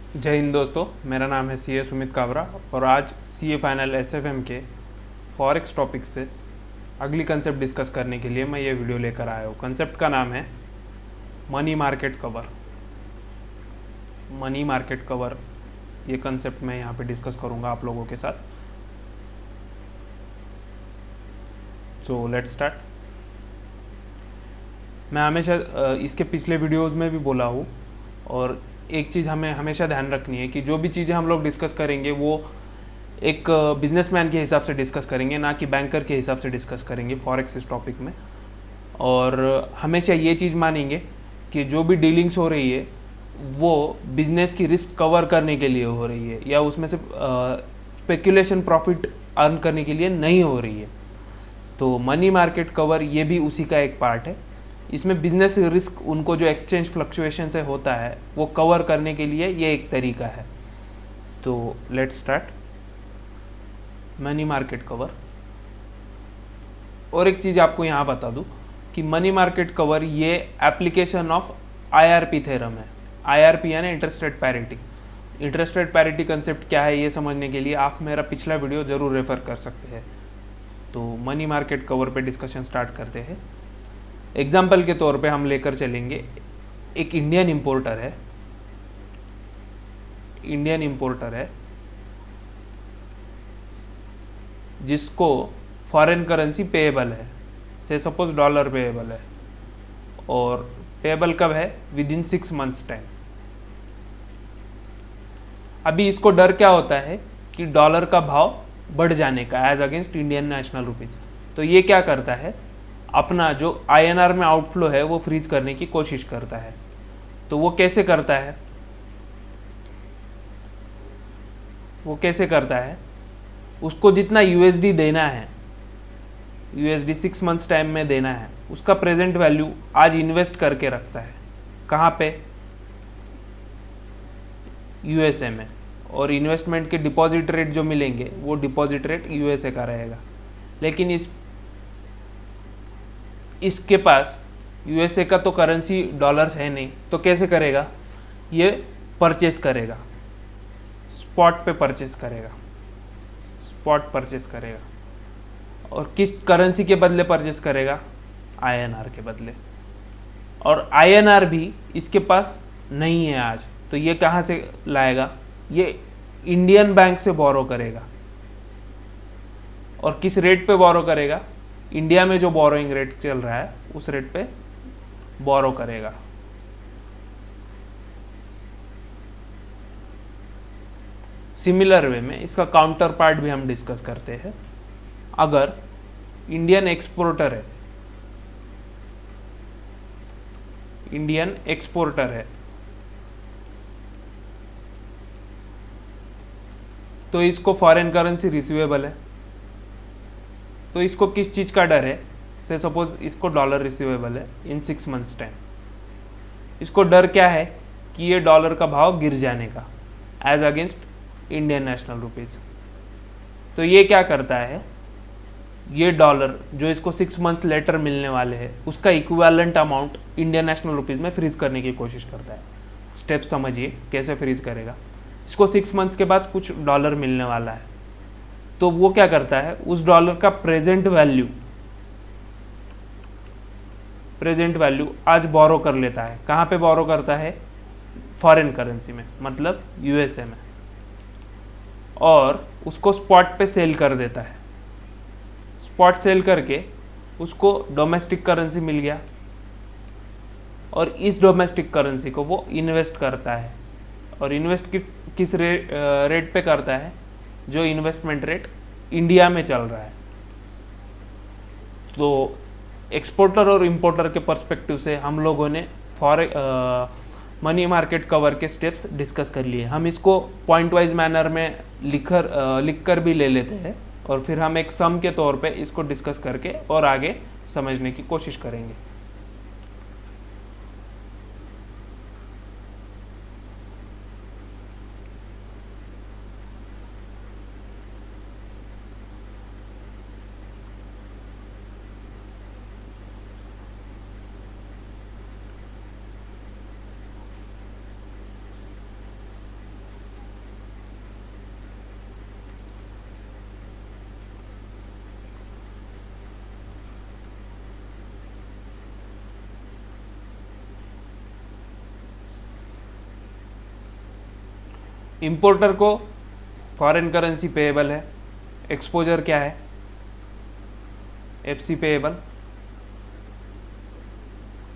जय हिंद दोस्तों, मेरा नाम है सीए सुमित काबरा और आज सीए फाइनल एसएफएम के फॉरेक्स टॉपिक से अगली कंसेप्ट डिस्कस करने के लिए मैं ये वीडियो लेकर आया हूँ। कंसेप्ट का नाम है money market cover. Money market cover ये कंसेप्ट मैं यहाँ पे डिस्कस करूँगा आप लोगों के साथ। So let's start. मैं हमेशा इसके पिछले वीडियोस में भी बोला हूँ और एक चीज़ हमें हमेशा ध्यान रखनी है कि जो भी चीज़ें हम लोग डिस्कस करेंगे वो एक बिजनेसमैन के हिसाब से डिस्कस करेंगे, ना कि बैंकर के हिसाब से डिस्कस करेंगे फॉरेक्स इस टॉपिक में। और हमेशा ये चीज़ मानेंगे कि जो भी डीलिंग्स हो रही है वो बिजनेस की रिस्क कवर करने के लिए हो रही है या उसमें से स्पेकुलेशन प्रॉफिट अर्न करने के लिए नहीं हो रही है। तो मनी मार्केट कवर ये भी उसी का एक पार्ट है। इसमें बिजनेस रिस्क उनको जो एक्सचेंज फ्लक्चुएशन से होता है वो कवर करने के लिए ये एक तरीका है। तो let's start. Money market cover. और एक चीज़ आपको यहाँ बता दूँ कि मनी मार्केट कवर ये एप्लीकेशन ऑफ आईआरपी थ्योरम है। आईआरपी यानी interest rate parity. Interest rate parity concept क्या है ये समझने के लिए आप मेरा पिछला वीडियो ज़रूर रेफर कर सकते हैं। तो मनी मार्केट कवर पे डिस्कशन स्टार्ट करते हैं। एग्जाम्पल के तौर पे हम लेकर चलेंगे, एक इंडियन इंपोर्टर है जिसको फॉरेन करेंसी पेएबल है, से सपोज डॉलर पेएबल है और पेएबल कब है? With in 6 months time. अभी इसको डर क्या होता है कि डॉलर का भाव बढ़ जाने का as against Indian national rupees. तो ये क्या करता है, अपना जो आईएनआर में आउटफ्लो है वो फ्रीज करने की कोशिश करता है। तो वो कैसे करता है? उसको जितना यूएसडी देना है, यूएसडी 6 मंथ्स टाइम में देना है, उसका प्रेजेंट वैल्यू आज इन्वेस्ट करके रखता है। कहाँ पे? यूएसए में। और इन्वेस्टमेंट के डिपॉजिट रेट जो मिलेंगे वो डिपॉजिट रेट यूएसए का रहेगा। लेकिन इसके पास यूएसए का तो करेंसी डॉलर्स है नहीं, तो कैसे करेगा? ये परचेस करेगा, स्पॉट परचेस करेगा। और किस करेंसी के बदले परचेस करेगा? आईएनआर के बदले। और आईएनआर भी इसके पास नहीं है आज, तो ये कहाँ से लाएगा? ये इंडियन बैंक से बोरो करेगा। और किस रेट पे बोरो करेगा? इंडिया में जो बोरोइंग रेट चल रहा है उस रेट पे बोरो करेगा। सिमिलर वे में इसका काउंटर पार्ट भी हम डिस्कस करते हैं। अगर इंडियन एक्सपोर्टर है तो इसको फॉरेन करेंसी रिसीवेबल है। तो इसको किस चीज़ का डर है? से सपोज इसको डॉलर रिसीवेबल है इन 6 मंथ्स टाइम। इसको डर क्या है कि ये डॉलर का भाव गिर जाने का as against Indian national rupees. तो ये क्या करता है, ये डॉलर जो इसको 6 मंथ्स लेटर मिलने वाले हैं उसका equivalent amount Indian national rupees में फ्रीज करने की कोशिश करता है। स्टेप समझिए कैसे फ्रीज करेगा। इसको 6 मंथ्स के बाद कुछ डॉलर मिलने वाला है, तो वो क्या करता है, उस डॉलर का प्रेजेंट वैल्यू आज बोरो कर लेता है। कहाँ पे बोरो करता है? फॉरेन करेंसी में, मतलब यूएसए में। और उसको स्पॉट पे सेल कर देता है। स्पॉट सेल करके उसको डोमेस्टिक करेंसी मिल गया और इस डोमेस्टिक करेंसी को वो इन्वेस्ट करता है। और इन्वेस्ट किस रेट पे करता है? जो इन्वेस्टमेंट रेट इंडिया में चल रहा है। तो एक्सपोर्टर और इंपोर्टर के पर्सपेक्टिव से हम लोगों ने मनी मार्केट कवर के स्टेप्स डिस्कस कर लिए। हम इसको पॉइंट वाइज मैनर में लिख कर भी ले लेते हैं और फिर हम एक सम के तौर पे इसको डिस्कस करके और आगे समझने की कोशिश करेंगे। इंपोर्टर को फॉरेन करेंसी पेएबल है, एक्सपोजर क्या है, एफसी पेएबल,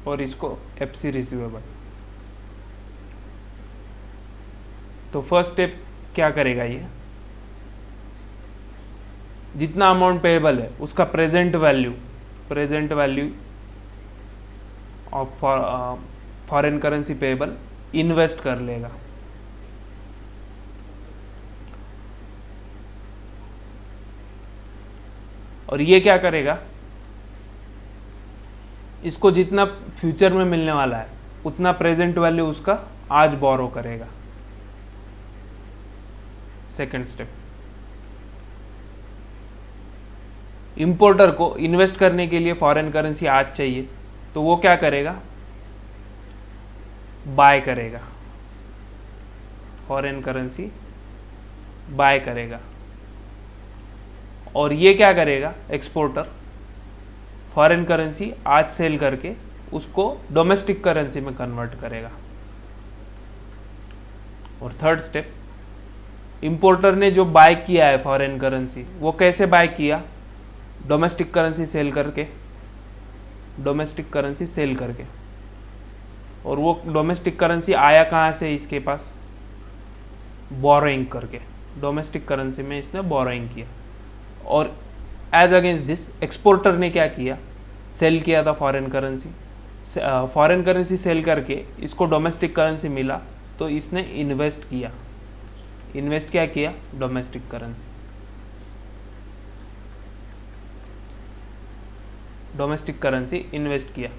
और इसको एफसी रिसीवेबल। तो फर्स्ट स्टेप क्या करेगा, ये जितना अमाउंट पेएबल है उसका present value of foreign currency payable invest कर लेगा। और ये क्या करेगा, इसको जितना फ्यूचर में मिलने वाला है उतना प्रेजेंट वैल्यू उसका आज बोरो करेगा। सेकंड स्टेप, इंपोर्टर को इन्वेस्ट करने के लिए फॉरेन करेंसी आज चाहिए, तो वो क्या करेगा, बाय करेगा, फॉरेन करेंसी बाय करेगा। और ये क्या करेगा, एक्सपोर्टर फॉरेन करेंसी आज सेल करके उसको डोमेस्टिक करेंसी में कन्वर्ट करेगा। और थर्ड स्टेप, इंपोर्टर ने जो बाय किया है फॉरेन करेंसी, वो कैसे बाय किया, डोमेस्टिक करेंसी सेल करके। और वो डोमेस्टिक करेंसी आया कहाँ से इसके पास, बोरोइंग करके, डोमेस्टिक करेंसी में इसने बोरोइंग किया। और एज अगेंस्ट दिस एक्सपोर्टर ने क्या किया, सेल किया था फॉरेन करेंसी सेल करके इसको डोमेस्टिक करेंसी मिला, तो इसने इन्वेस्ट क्या किया, डोमेस्टिक करेंसी इन्वेस्ट किया।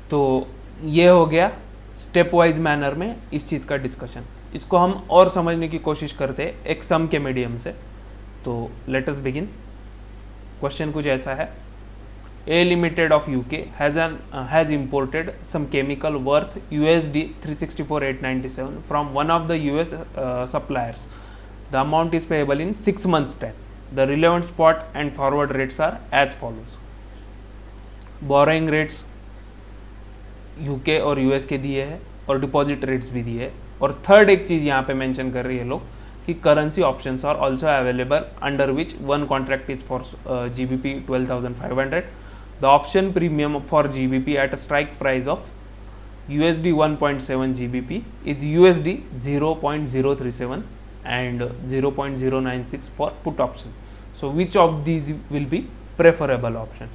तो ये हो गया स्टेप वाइज मैनर में इस चीज़ का डिस्कशन। इसको हम और समझने की कोशिश करते हैं एक सम के मीडियम से। तो लेट अस बिगिन। क्वेश्चन कुछ ऐसा है, A Limited of UK has imported some chemical worth USD 364,897 from one of the US suppliers. The amount is payable in 6 months time. The relevant spot and forward rates are as follows. Borrowing rates UK और US के दिए हैं और deposit rates भी दिए हैं। और third एक चीज़ यहाँ पे मेंशन कर रही है लोग कि currency options are also available under which one contract is for GBP 12,500. The option premium for GBP at a strike price of USD 1.7 GBP is USD 0.037 and 0.096 for put option. So which of these will be preferable option?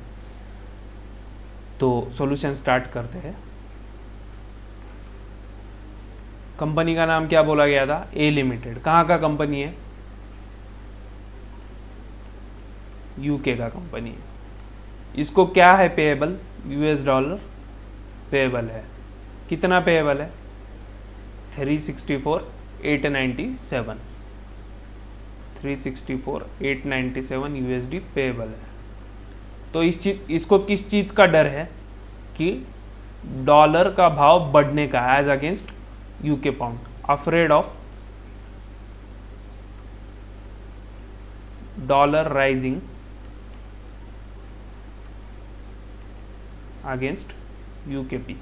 तो solution start करते हैं। Company का नाम क्या बोला गया था, A limited. कहाँ का कंपनी है, UK का कंपनी है। इसको क्या है पेएबल, US डॉलर पेएबल है। कितना पेएबल है, 364,897 USD पेएबल है। तो इसको किस चीज़ का डर है कि डॉलर का भाव बढ़ने का, as against UK pound, afraid of dollar rising against UKP।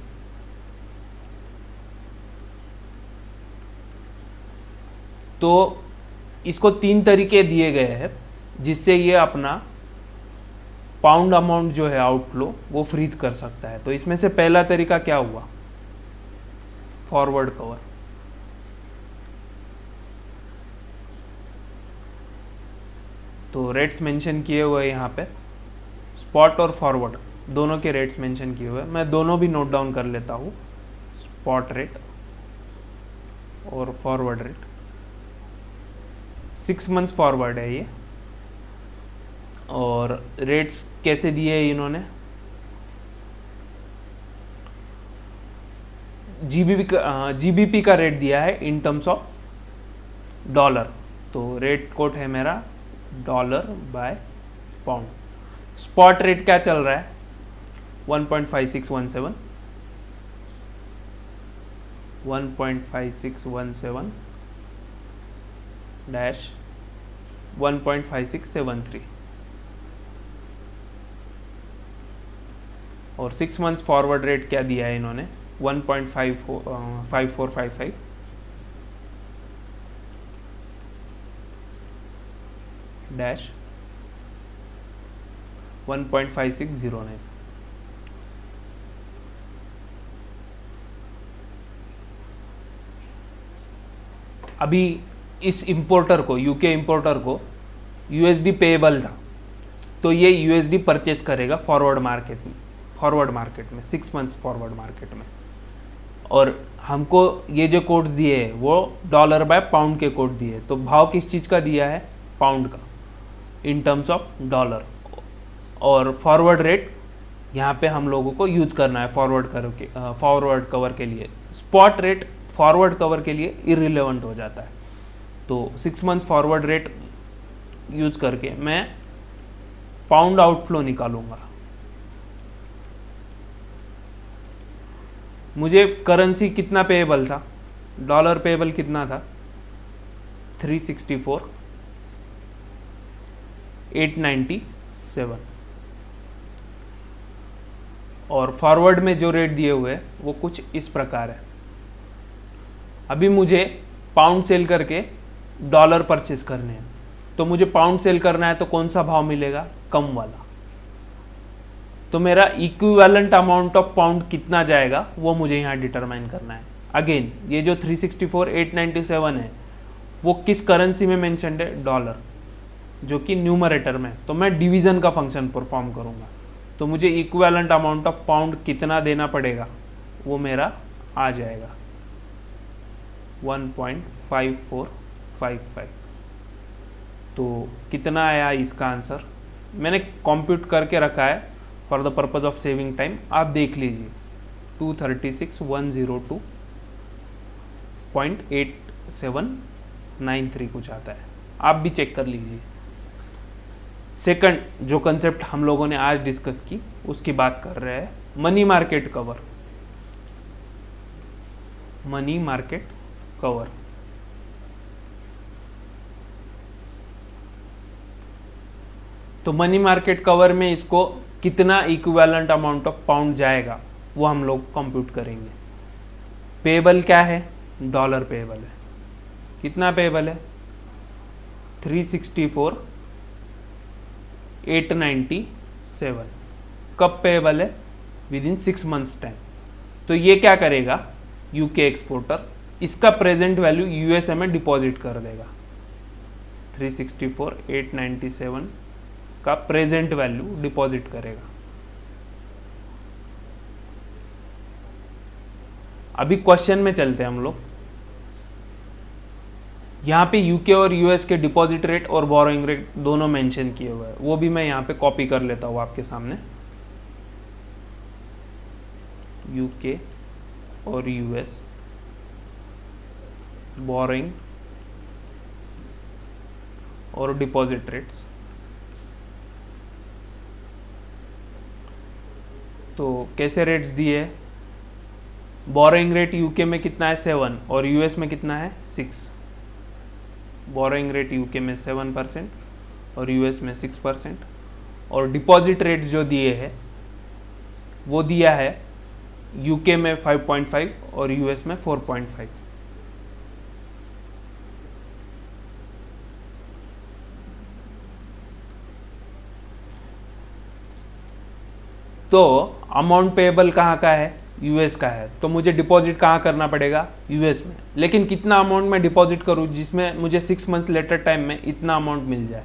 तो इसको 3 तरीके दिए गए हैं जिससे ये अपना पाउंड अमाउंट जो है आउटफ्लो वो फ्रीज कर सकता है। तो इसमें से पहला तरीका क्या हुआ, फॉरवर्ड कवर। तो रेट्स मेंशन किए हुए यहाँ पे, स्पॉट और फॉरवर्ड दोनों के रेट्स मेंशन किए हुए हैं। मैं दोनों भी नोट डाउन कर लेता हूँ, स्पॉट रेट और फॉरवर्ड रेट। 6 मंथ्स फॉरवर्ड है ये। और रेट्स कैसे दिए हैं इन्होंने, GBP का रेट दिया है इन टर्म्स ऑफ डॉलर। तो रेट कोट है मेरा dollar by pound. Spot rate क्या चल रहा है, 1.5617 डैश 1.5673। और 6 मंथ्स फॉरवर्ड रेट क्या दिया है इन्होंने, 1.5455 डैश 1.5609। अभी इस इंपोर्टर को, यूके इंपोर्टर को यूएसडी पेएबल था, तो ये यूएसडी परचेस करेगा फॉरवर्ड मार्केट में 6 मंथ्स फॉरवर्ड मार्केट में। और हमको ये जो कोड्स दिए हैं वो डॉलर बाय पाउंड के कोड दिए, तो भाव किस चीज़ का दिया है? पाउंड का, इन टर्म्स ऑफ डॉलर। और फॉरवर्ड रेट यहाँ पे हम लोगों को यूज करना है फॉरवर्ड कवर के लिए। स्पॉट रेट फॉरवर्ड कवर के लिए इररिलेवेंट हो जाता है। तो 6 मंथ फॉरवर्ड रेट यूज करके मैं पाउंड आउटफ्लो निकालूंगा। मुझे करेंसी कितना पेएबल था? डॉलर पेएबल कितना था? 364,897। और फॉरवर्ड में जो रेट दिए हुए हैं वो कुछ इस प्रकार है। अभी मुझे पाउंड सेल करके डॉलर परचेस करने हैं, तो मुझे पाउंड सेल करना है तो कौन सा भाव मिलेगा? कम वाला। तो मेरा इक्विवेलेंट अमाउंट ऑफ पाउंड कितना जाएगा वो मुझे यहाँ डिटरमाइन करना है। अगेन ये जो 364,897 है वो किस करेंसी में मेंशन्ड है? डॉलर, जो कि न्यूमरेटर में। तो मैं डिवीजन का फंक्शन परफॉर्म करूँगा, तो मुझे इक्विवेलेंट अमाउंट ऑफ पाउंड कितना देना पड़ेगा वो मेरा आ जाएगा 1.5455। तो कितना आया इसका आंसर? मैंने कंप्यूट करके रखा है for the purpose of saving time, आप देख लीजिए। 236,102.8793 कुछ आता है, आप भी चेक कर लीजिए। सेकंड जो कंसेप्ट हम लोगों ने आज डिस्कस की उसकी बात कर रहे हैं, money market cover. Money market cover तो मनी मार्केट कवर में इसको कितना इक्विवेलेंट अमाउंट ऑफ पाउंड जाएगा वो हम लोग कंप्यूट करेंगे। पेएबल क्या है? डॉलर पेएबल है। कितना पेएबल है? 364,897। कब पेएबल है? With in 6 months time. तो ये क्या करेगा? यूके एक्सपोर्टर इसका प्रेजेंट वैल्यू यूएसए में डिपॉजिट कर देगा। 364,897 का प्रेजेंट वैल्यू डिपॉजिट करेगा। अभी क्वेश्चन में चलते हैं हम लोग। यहाँ पे यूके और यूएस के डिपॉजिट रेट और बोरोइंग रेट दोनों मेंशन किए हुए हैं, वो भी मैं यहाँ पे कॉपी कर लेता हूँ आपके सामने। यूके और यूएस बोरोइंग और डिपॉजिट रेट्स। तो कैसे रेट्स दिए? बोरोइंग रेट यूके में कितना है? 7 और यूएस में कितना है? 6। बोरोइंग रेट यूके में 7% और यूएस में 6%। और डिपॉजिट रेट जो दिए है वो दिया है यूके में 5.5 और यूएस में 4.5। तो अमाउंट पेएबल कहाँ का है? यूएस का है। तो मुझे डिपॉजिट कहाँ करना पड़ेगा? यूएस में। लेकिन कितना अमाउंट मैं डिपॉजिट करूँ जिसमें मुझे 6 मंथ्स लेटर टाइम में इतना अमाउंट मिल जाए?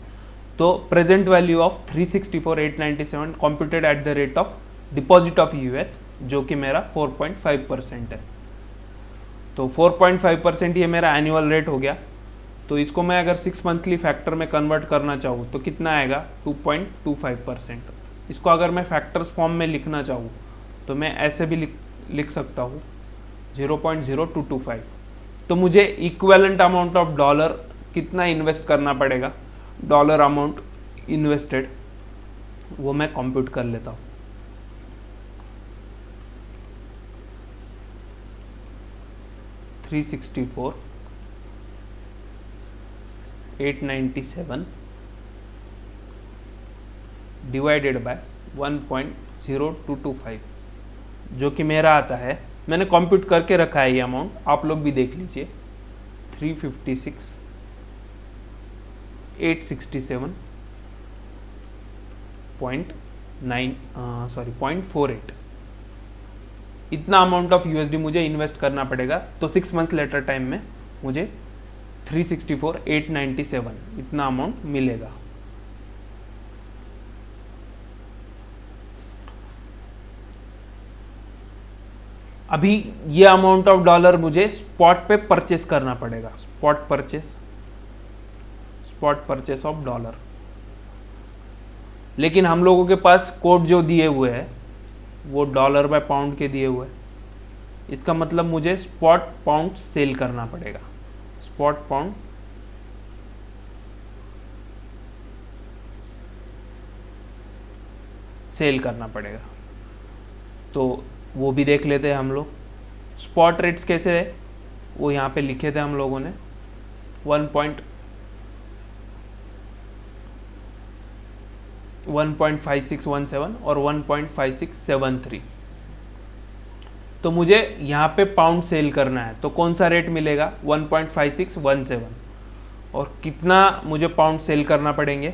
तो present value of 364,897 computed at the rate of deposit of US, जो कि मेरा 4.5% है। तो 4.5% ये मेरा एनुअल रेट हो गया। तो इसको मैं अगर 6 मंथली फैक्टर में कन्वर्ट करना चाहूँ तो कितना आएगा? 2.25%। इसको अगर मैं फैक्टर्स फॉर्म में लिखना चाहूँ तो मैं ऐसे भी लिख सकता हूँ 0.0225। तो मुझे इक्विवेलेंट अमाउंट ऑफ डॉलर कितना इन्वेस्ट करना पड़ेगा? डॉलर अमाउंट इन्वेस्टेड वो मैं कंप्यूट कर लेता हूँ। $364,897 डिवाइडेड बाय 1.0225, जो कि मेरा आता है, मैंने कंप्यूट करके रखा है ये अमाउंट, आप लोग भी देख लीजिए, 0.48 इतना अमाउंट ऑफ यूएसडी मुझे इन्वेस्ट करना पड़ेगा। तो 6 मंथ्स लेटर टाइम में मुझे 364,897 इतना अमाउंट मिलेगा। अभी ये अमाउंट ऑफ डॉलर मुझे स्पॉट पे परचेस करना पड़ेगा, स्पॉट परचेस ऑफ डॉलर। लेकिन हम लोगों के पास कोड जो दिए हुए हैं वो डॉलर बाय पाउंड के दिए हुए हैं। इसका मतलब मुझे स्पॉट पाउंड सेल करना पड़ेगा, स्पॉट पाउंड सेल करना पड़ेगा। तो वो भी देख लेते हैं हम लोग। स्पॉट रेट्स कैसे है वो यहाँ पे लिखे थे हम लोगों ने, 1.5617 और 1.5673। तो मुझे यहाँ पे पाउंड सेल करना है, तो कौन सा रेट मिलेगा? 1.5617। और कितना मुझे पाउंड सेल करना पड़ेंगे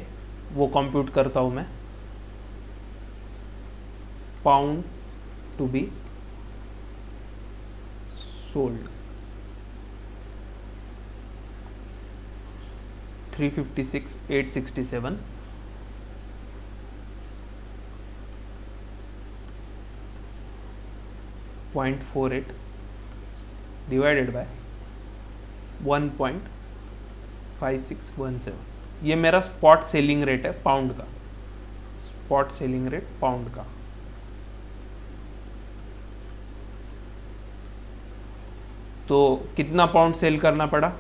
वो कंप्यूट करता हूँ मैं। Pound to be sold 356,867 0.48 divided by 1.5617। ये मेरा स्पॉट सेलिंग रेट है पाउंड का, स्पॉट सेलिंग रेट पाउंड का। तो कितना पाउंड सेल करना पड़ा?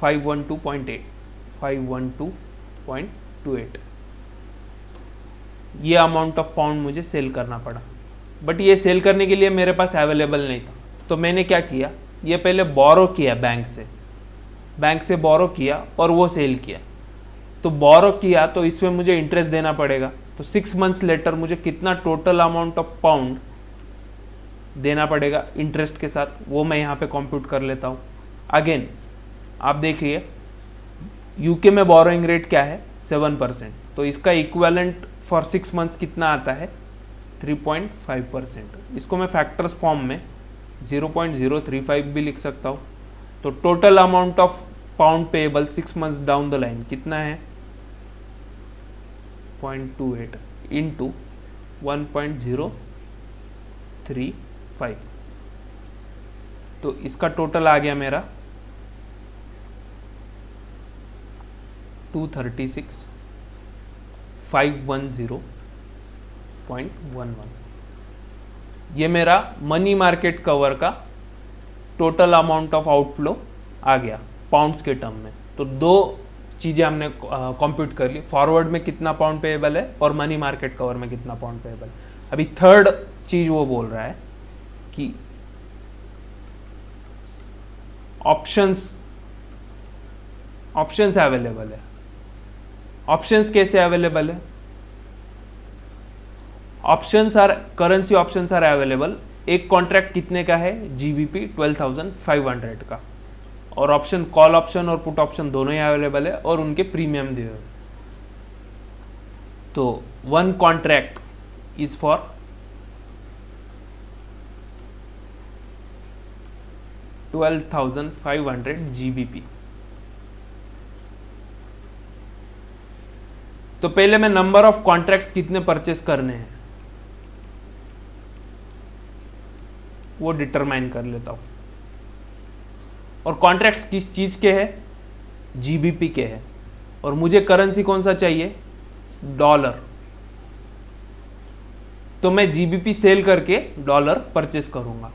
512.28 ये अमाउंट ऑफ पाउंड मुझे सेल करना पड़ा। बट ये सेल करने के लिए मेरे पास अवेलेबल नहीं था, तो मैंने क्या किया, ये पहले बोरो किया बैंक से बोरो किया और वो सेल किया। तो बोरो किया तो इसमें मुझे इंटरेस्ट देना पड़ेगा। तो 6 मंथ्स लेटर मुझे कितना टोटल अमाउंट ऑफ पाउंड देना पड़ेगा इंटरेस्ट के साथ, वो मैं यहाँ पे कंप्यूट कर लेता हूँ। अगेन आप देखिए यूके में बोरोइंग रेट क्या है? 7%। तो इसका इक्विवेलेंट फॉर 6 मंथ्स कितना आता है? 3.5%। इसको मैं फैक्टर्स फॉर्म में 0.035 भी लिख सकता हूँ। तो total amount of pound payable 6 months down the line कितना है? 0.28 इंटू 1.035। तो इसका टोटल आ गया मेरा 236,510.11। ये मेरा मनी मार्केट कवर का टोटल अमाउंट ऑफ आउटफ्लो आ गया पाउंड्स के टर्म में। तो दो चीज़ें हमने कंप्यूट कर ली, फॉरवर्ड में कितना पाउंड पेएबल है और मनी मार्केट कवर में कितना पाउंड पेएबल है। अभी थर्ड चीज वो बोल रहा है कि ऑप्शंस अवेलेबल है। ऑप्शंस कैसे अवेलेबल है? Currency options are available. एक कॉन्ट्रैक्ट कितने का है? GBP 12,500 का। और ऑप्शन कॉल ऑप्शन और पुट ऑप्शन दोनों ही अवेलेबल है और उनके प्रीमियम दिए हुए। तो 1 कॉन्ट्रैक्ट इज फॉर 12,500 GBP। तो पहले मैं नंबर ऑफ कॉन्ट्रैक्ट्स कितने परचेस करने हैं वो डिटरमाइन कर लेता हूं। और कॉन्ट्रैक्ट्स किस चीज के हैं? GBP के हैं। और मुझे करेंसी कौन सा चाहिए? डॉलर। तो मैं GBP सेल करके डॉलर परचेस करूंगा।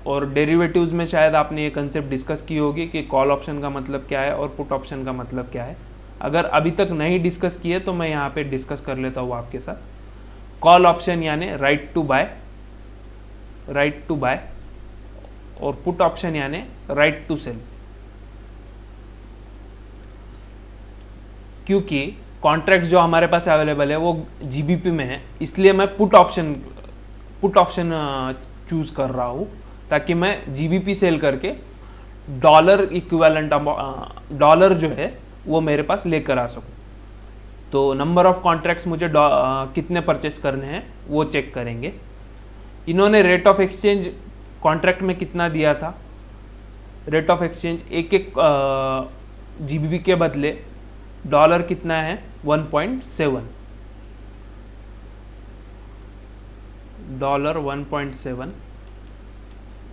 और डेरिवेटिव्स में शायद आपने ये कंसेप्ट डिस्कस की होगी कि कॉल ऑप्शन का मतलब क्या है और पुट ऑप्शन का मतलब क्या है। अगर अभी तक नहीं डिस्कस किए तो मैं यहाँ पे डिस्कस कर लेता हूँ आपके साथ। कॉल ऑप्शन यानी राइट टू बाय और पुट ऑप्शन यानी राइट टू सेल। क्योंकि कॉन्ट्रैक्ट जो हमारे पास अवेलेबल है वो GBP में है, इसलिए मैं पुट ऑप्शन चूज कर रहा हूँ ताकि मैं GBP सेल करके डॉलर इक्विवेलेंट डॉलर जो है वो मेरे पास लेकर आ सकूं। तो नंबर ऑफ कॉन्ट्रैक्ट्स मुझे कितने परचेस करने हैं वो चेक करेंगे। इन्होंने रेट ऑफ एक्सचेंज कॉन्ट्रैक्ट में कितना दिया था, रेट ऑफ एक्सचेंज एक जीबीपी के बदले डॉलर कितना है 1.7, डॉलर 1.7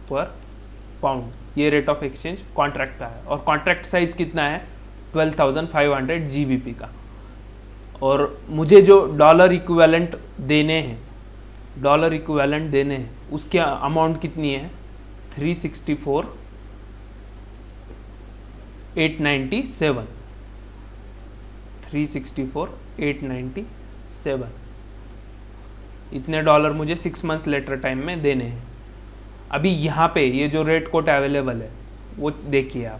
पर पाउंड, ये रेट ऑफ एक्सचेंज कॉन्ट्रैक्ट का है। और कॉन्ट्रैक्ट साइज कितना है 12,500 जीबीपी का। और मुझे जो डॉलर इक्विवेलेंट देने हैं, उसके अमाउंट कितनी है 364,897, 364,897 इतने डॉलर मुझे 6 मंथ्स लेटर टाइम में देने हैं। अभी यहाँ पे ये जो रेट कोट अवेलेबल है वो देखिए आप,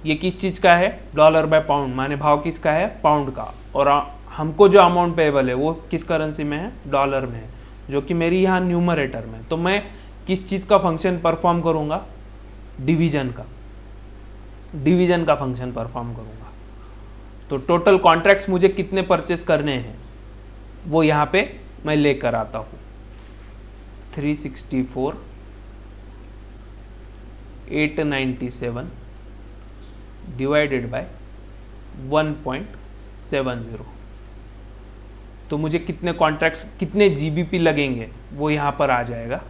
ये किस चीज़ का है, डॉलर बाय पाउंड, माने भाव किसका है, पाउंड का। और हमको जो अमाउंट पेएबल है वो किस करेंसी में है, डॉलर में है, जो कि मेरी यहाँ न्यूमरेटर में। तो मैं किस चीज़ का फंक्शन परफॉर्म करूँगा, डिवीजन का फंक्शन परफॉर्म करूँगा। तो टोटल कॉन्ट्रैक्ट्स मुझे कितने परचेस करने हैं वो यहाँ पे मैं लेकर आता हूँ, 364,897 डिवाइडेड बाय 1.70। तो मुझे कितने कॉन्ट्रैक्ट्स, कितने जीबीपी लगेंगे वो यहाँ पर आ जाएगा।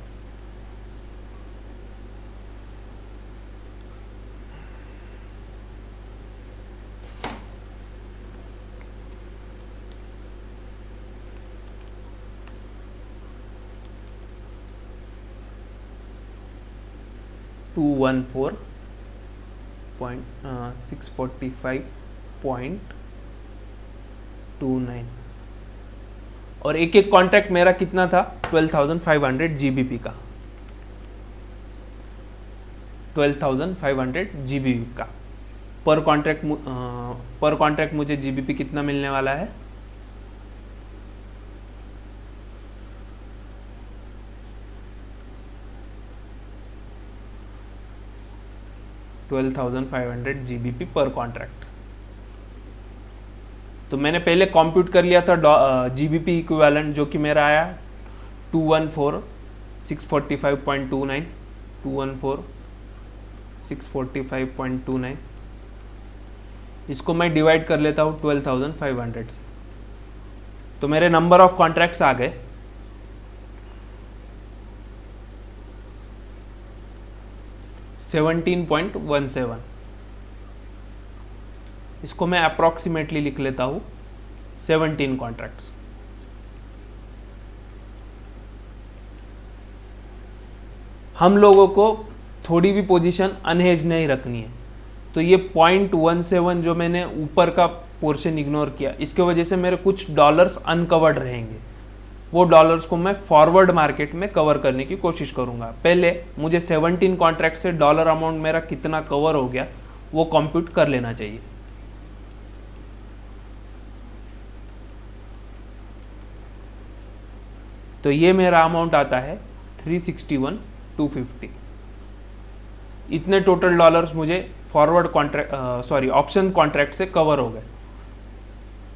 टू 645.29 और एक कॉन्ट्रैक्ट मेरा कितना था 12,500 जीबीपी का, 12,500 जीबीपी का। पर कॉन्ट्रैक्ट मुझे जीबीपी कितना मिलने वाला है, $12,500 जीबीपी पर कॉन्ट्रैक्ट। तो मैंने पहले कंप्यूट कर लिया था जीबीपी इक्विवेलेंट, जो कि मेरा आया 214,645.29, 214,645.29। इसको मैं डिवाइड कर लेता हूँ 12,500 से, तो मेरे नंबर ऑफ कॉन्ट्रैक्ट्स आ गए 17.17। इसको मैं अप्रॉक्सीमेटली लिख लेता हूँ 17 कॉन्ट्रैक्ट्स। हम लोगों को थोड़ी भी पोजीशन अनहेज नहीं रखनी है, तो ये 0.17 जो मैंने ऊपर का पोर्शन इग्नोर किया, इसके वजह से मेरे कुछ डॉलर्स अनकवर्ड रहेंगे। वो डॉलर्स को मैं फॉरवर्ड मार्केट में कवर करने की कोशिश करूंगा। पहले मुझे 17 कॉन्ट्रैक्ट से डॉलर अमाउंट मेरा कितना कवर हो गया वो कंप्यूट कर लेना चाहिए। तो ये मेरा अमाउंट आता है 361,250। इतने टोटल डॉलर्स मुझे फॉरवर्ड ऑप्शन कॉन्ट्रैक्ट से कवर हो गए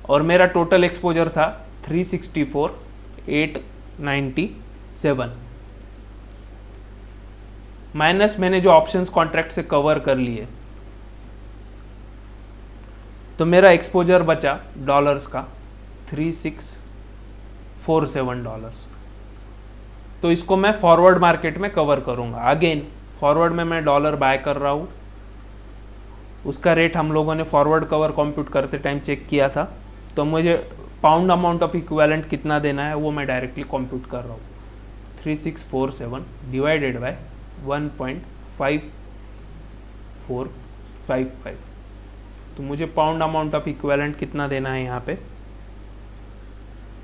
और मेरा टोटल एक्सपोजर था 364,897 माइनस मैंने जो ऑप्शंस कॉन्ट्रैक्ट से कवर कर लिए, तो मेरा एक्सपोजर बचा डॉलर्स का 3,647 डॉलर्स। तो इसको मैं फॉरवर्ड मार्केट में कवर करूंगा। अगेन फॉरवर्ड में मैं डॉलर बाय कर रहा हूँ, उसका रेट हम लोगों ने फॉरवर्ड कवर कंप्यूट करते टाइम चेक किया था, तो मुझे पाउंड अमाउंट ऑफ इक्विवेलेंट कितना देना है वो मैं डायरेक्टली कंप्यूट कर रहा हूँ। 3,647 डिवाइडेड बाय 1.5455, तो मुझे पाउंड अमाउंट ऑफ इक्विवेलेंट कितना देना है यहाँ पे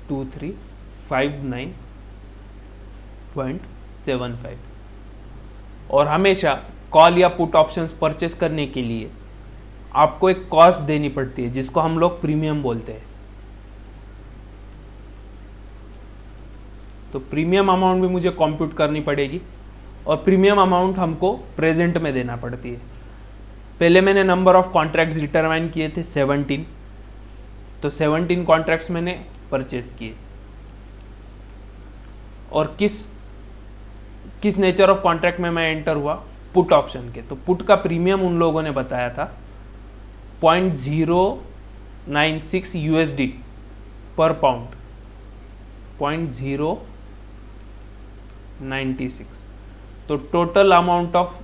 2359.75। और हमेशा कॉल या पुट ऑप्शंस परचेस करने के लिए आपको एक कॉस्ट देनी पड़ती है जिसको हम लोग प्रीमियम बोलते हैं। तो प्रीमियम अमाउंट भी मुझे कंप्यूट करनी पड़ेगी और प्रीमियम अमाउंट हमको प्रेजेंट में देना पड़ती है। पहले मैंने नंबर ऑफ कॉन्ट्रैक्ट्स डिटरमाइन किए थे 17, तो 17 कॉन्ट्रैक्ट्स मैंने परचेज किए। और किस नेचर ऑफ कॉन्ट्रैक्ट में मैं एंटर हुआ, पुट ऑप्शन के। तो पुट का प्रीमियम उन लोगों ने बताया था 0.096 USD पर पाउंड, 0.096। तो टोटल अमाउंट ऑफ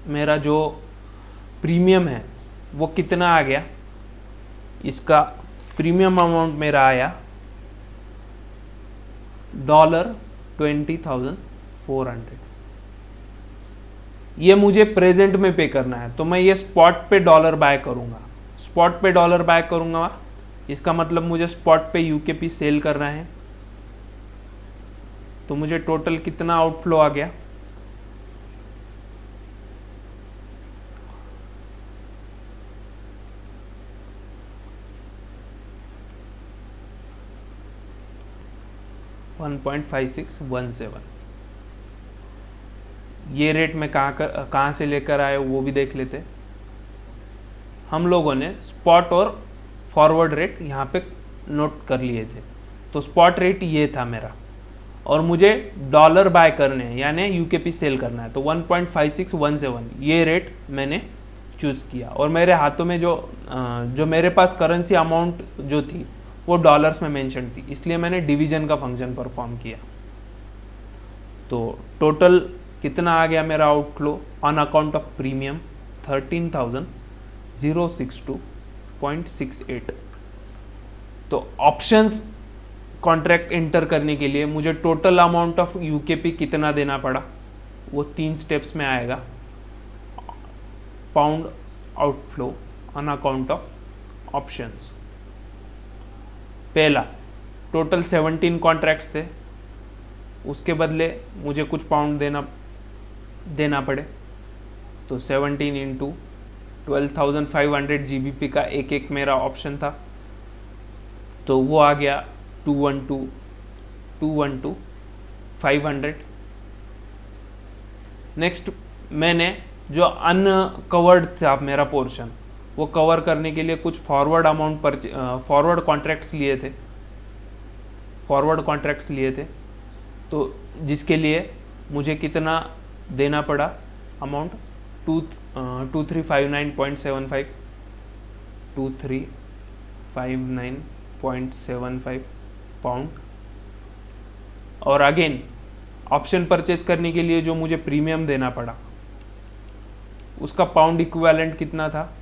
मेरा जो प्रीमियम है वो कितना आ गया, इसका प्रीमियम अमाउंट मेरा आया $20,400। ये मुझे प्रेजेंट में पे करना है, तो मैं ये स्पॉट पे डॉलर बाय करूंगा। स्पॉट पे डॉलर बाय करूंगा, इसका मतलब मुझे स्पॉट पे यूकेपी सेल करना है। तो मुझे टोटल कितना आउटफ्लो आ गया, $1.5617। ये रेट मैं कहाँ से लेकर आया वो भी देख लेते। हम लोगों ने स्पॉट और फॉरवर्ड रेट यहाँ पे नोट कर लिए थे। तो स्पॉट रेट ये था मेरा, और मुझे डॉलर बाय करने हैं यानी यूकेपी सेल करना है, तो 1.5617 ये रेट मैंने चूज़ किया। और मेरे हाथों में जो मेरे पास करेंसी अमाउंट जो थी वो डॉलर्स में मेंशन थी, इसलिए मैंने डिवीजन का फंक्शन परफॉर्म किया। तो टोटल कितना आ गया मेरा outflow on account of premium, 13,062.68। तो ऑप्शंस कॉन्ट्रैक्ट एंटर करने के लिए मुझे टोटल अमाउंट ऑफ यूकेपी कितना देना पड़ा, वो 3 स्टेप्स में आएगा। Pound outflow on account of options, पहला टोटल 17 कॉन्ट्रैक्ट्स थे, उसके बदले मुझे कुछ पाउंड देना पड़े। तो 17 इंटू 12,500 GBP का एक मेरा ऑप्शन था, तो वो आ गया 212,500। नेक्स्ट मैंने जो अनकवर्ड था मेरा पोर्शन, वो कवर करने के लिए कुछ फॉरवर्ड कॉन्ट्रैक्ट्स लिए थे। तो जिसके लिए मुझे कितना देना पड़ा अमाउंट, 2359.75 2359.75 पाउंड। और अगेन ऑप्शन परचेज करने के लिए जो मुझे प्रीमियम देना पड़ा, उसका पाउंड इक्विवेलेंट कितना था,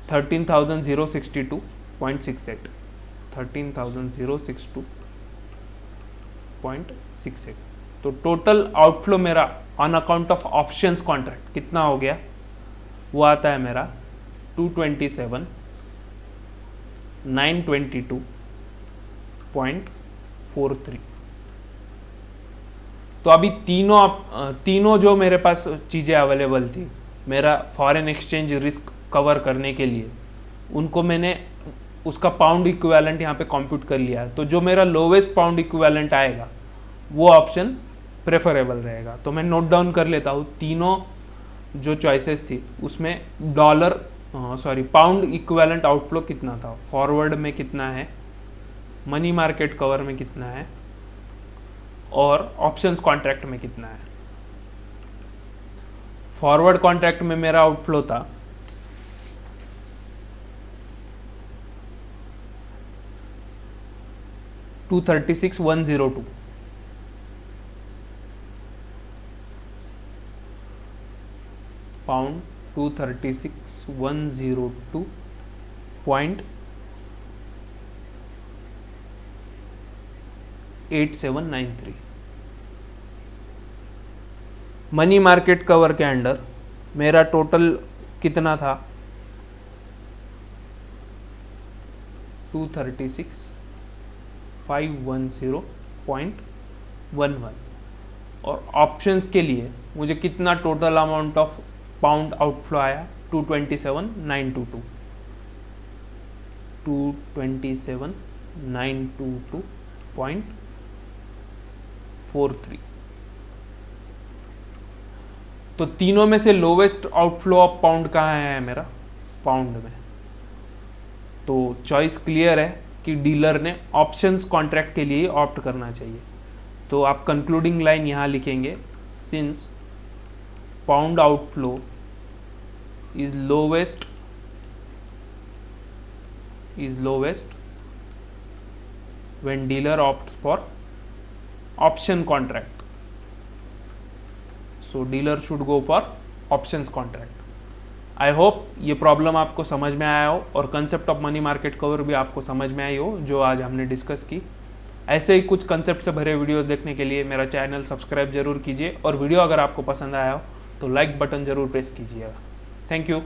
13,062.68 13,062.68। तो टोटल आउटफ्लो मेरा on account of options contract कितना हो गया, वो आता है मेरा 227,922.43। तो अभी तीनों जो मेरे पास चीज़ें अवेलेबल थी मेरा फॉरेन एक्सचेंज रिस्क कवर करने के लिए, उनको मैंने उसका पाउंड इक्विवेलेंट यहाँ पे कंप्यूट कर लिया। तो जो मेरा लोवेस्ट पाउंड इक्विवेलेंट आएगा वो ऑप्शन प्रेफरेबल रहेगा। तो मैं नोट डाउन कर लेता हूँ, तीनों जो चॉइसेस थी उसमें पाउंड इक्विवेलेंट आउटफ्लो कितना था, फॉरवर्ड में कितना है, मनी मार्केट कवर में कितना है, और ऑप्शंस कॉन्ट्रैक्ट में कितना है। फॉरवर्ड कॉन्ट्रैक्ट में मेरा आउटफ्लो था 236,102। पाउंड 236,102.8793। मनी मार्केट कवर के अंडर मेरा टोटल कितना था, 236,510.11। और ऑप्शंस के लिए मुझे कितना total amount of pound outflow आया, 227,922 227,922.43। 43। तो तीनों में से लोवेस्ट आउटफ्लो ऑफ पाउंड कहाँ है मेरा, पाउंड में। तो चॉइस क्लियर है कि डीलर ने ऑप्शंस कॉन्ट्रैक्ट के लिए ऑप्ट करना चाहिए। तो आप कंक्लूडिंग लाइन यहाँ लिखेंगे, since pound outflow is lowest when dealer opts for option contract, so dealer should go for options contract। I hope ये प्रॉब्लम आपको समझ में आया हो और concept of money market cover भी आपको समझ में आई हो जो आज हमने डिस्कस की। ऐसे ही कुछ कंसेप्ट से भरे वीडियोस देखने के लिए मेरा चैनल सब्सक्राइब जरूर कीजिए और वीडियो अगर आपको पसंद आया हो तो लाइक बटन जरूर प्रेस कीजिएगा। Thank you.